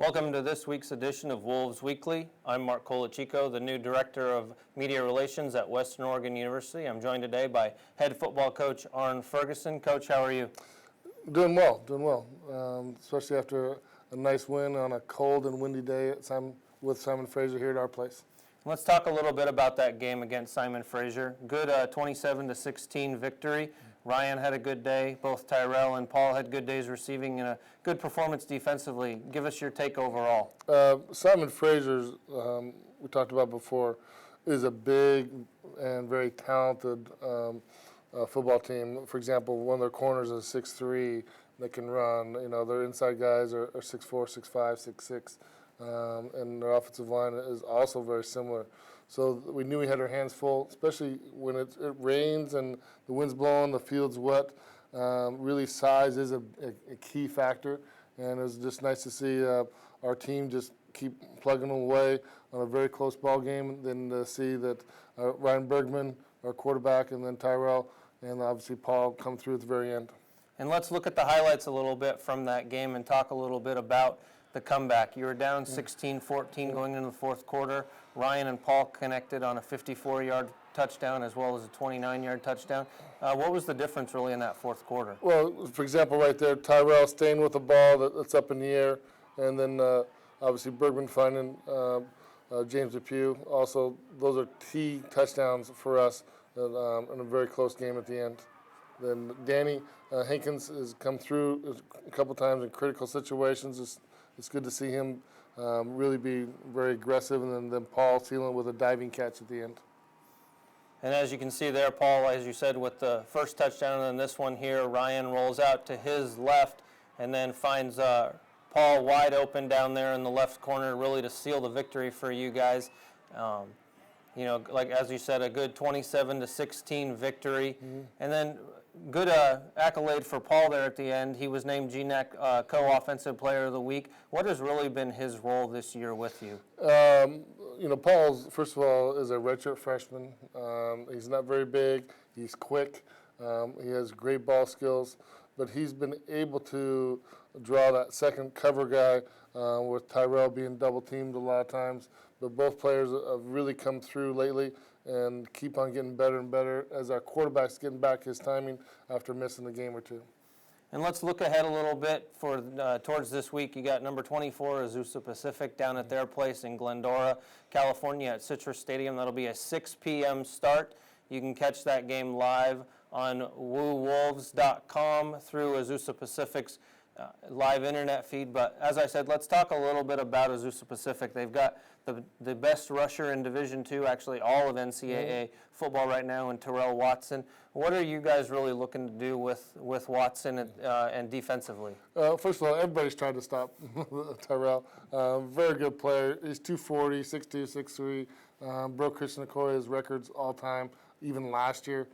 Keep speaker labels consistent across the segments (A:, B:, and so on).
A: Welcome to this week's edition of Wolves Weekly. I'm Mark Colachico, the new Director of Media Relations at Western Oregon University. I'm joined today by head football coach Arn Ferguson. Coach, how are you?
B: Doing well. Especially after a nice win on a cold and windy day with Simon Fraser here at our place.
A: Let's talk a little bit about that game against Simon Fraser. Good 27-16 victory. Ryan had a good day. Both Tyrell and Paul had good days receiving and a good performance defensively. Give us your take overall.
B: Simon Fraser's, we talked about before, is a big and very talented football team. For example, one of their corners is 6'3", that can run. You know, their inside guys are 6'4", 6'5", 6'6", and their offensive line is also very similar. So we knew we had our hands full, especially when it rains and the wind's blowing, the field's wet. Really, size is a key factor, and it was just nice to see our team just keep plugging away on a very close ball game, and then to see that Ryan Bergman, our quarterback, and then Tyrell, and obviously Paul come through at the very end.
A: And let's look at the highlights a little bit from that game and talk a little bit about the comeback. You were down 16-14 going into the fourth quarter. Ryan and Paul connected on a 54-yard touchdown as well as a 29-yard touchdown. What was the difference really in that fourth quarter?
B: Well, for example, right there, Tyrell staying with the ball that's up in the air, and then obviously Bergman finding James Depew. Also, those are key touchdowns for us in a very close game at the end. Then Danny Hankins has come through a couple times in critical situations. It's good to see him really be very aggressive, and then Paul sealing with a diving catch at the end.
A: And as you can see there, Paul, as you said, with the first touchdown and then this one here, Ryan rolls out to his left and then finds Paul wide open down there in the left corner, really to seal the victory for you guys. You know, like as you said, a good 27-16 victory. Mm-hmm. And then good accolade for Paul there at the end. He was named GNAC Co-Offensive Player of the Week. What has really been his role this year with you?
B: You know, Paul's, first of all, is a redshirt freshman. He's not very big. He's quick. He has great ball skills. But he's been able to draw that second cover guy with Tyrell being double-teamed a lot of times. But both players have really come through lately and keep on getting better and better as our quarterback's getting back his timing after missing a game or two.
A: And let's look ahead a little bit for towards this week. You got number 24, Azusa Pacific, down at their place in Glendora, California at Citrus Stadium. That'll be a 6 p.m. start. You can catch that game live on woowolves.com through Azusa Pacific's live internet feed. But as I said, let's talk a little bit about Azusa Pacific. They've got the best rusher in Division II, actually all of NCAA football right now, in Terrell Watson. What are you guys really looking to do with Watson and defensively?
B: First of all, everybody's trying to stop Tyrell. Very good player. He's 240, 6'2", 6'3". Broke Christian Okoye's records all time, even last year.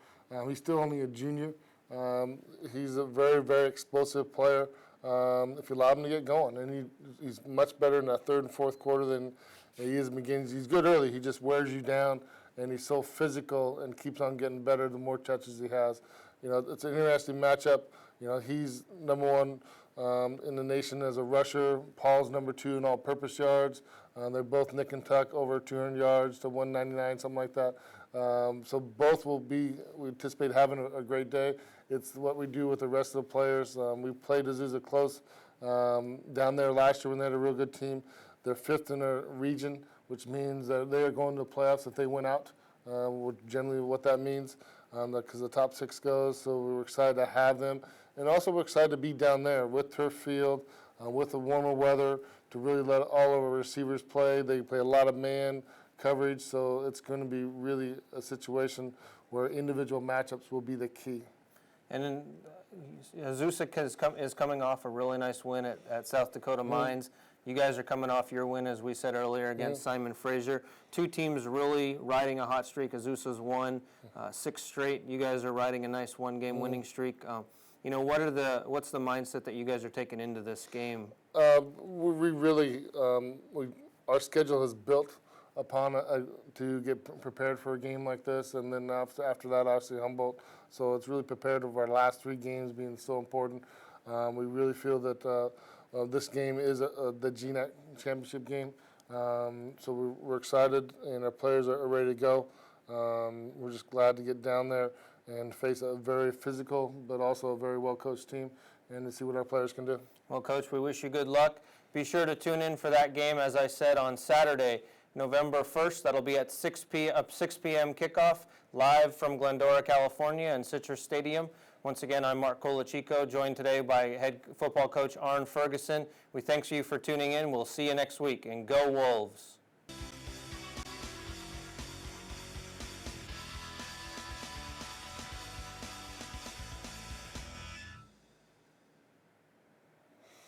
B: He's still only a junior. He's a very, very explosive player if you allow him to get going. And he's much better in that third and fourth quarter than he is in the beginnings. He's good early. He just wears you down, and he's so physical and keeps on getting better the more touches he has. You know, it's an interesting matchup. You know, he's number one in the nation as a rusher. Paul's number 2 in all-purpose yards. They're both nick and tuck over 200 yards to 199, something like that. So both we anticipate having a great day. It's what we do with the rest of the players. We played Azusa close down there last year when they had a real good team. They're 5th in their region, which means that they are going to the playoffs if they win out, generally what that means, because the top 6 goes. So we're excited to have them. And also we're excited to be down there with turf field, with the warmer weather, to really let all of our receivers play. They play a lot of man coverage, so it's going to be really a situation where individual matchups will be the key.
A: And then Azusa is coming off a really nice win at South Dakota Mines. You guys are coming off your win, as we said earlier, against Simon Fraser. 2 teams really riding a hot streak. Azusa's won 6 straight. You guys are riding a nice one-game winning streak. You know, what's the mindset that you guys are taking into this game?
B: We really our schedule is built upon to get prepared for a game like this, and then after that, obviously Humboldt. So it's really prepared of our last 3 games being so important. We really feel that this game is the GNAC championship game. So we're excited, and our players are ready to go. We're just glad to get down there and face a very physical but also a very well-coached team and to see what our players can do.
A: Well, Coach, we wish you good luck. Be sure to tune in for that game, as I said, on Saturday, November 1st. That'll be at 6 p.m. kickoff, live from Glendora, California, and Citrus Stadium. Once again, I'm Mark Colachico, joined today by head football coach Arn Ferguson. We thank you for tuning in. We'll see you next week, and go Wolves.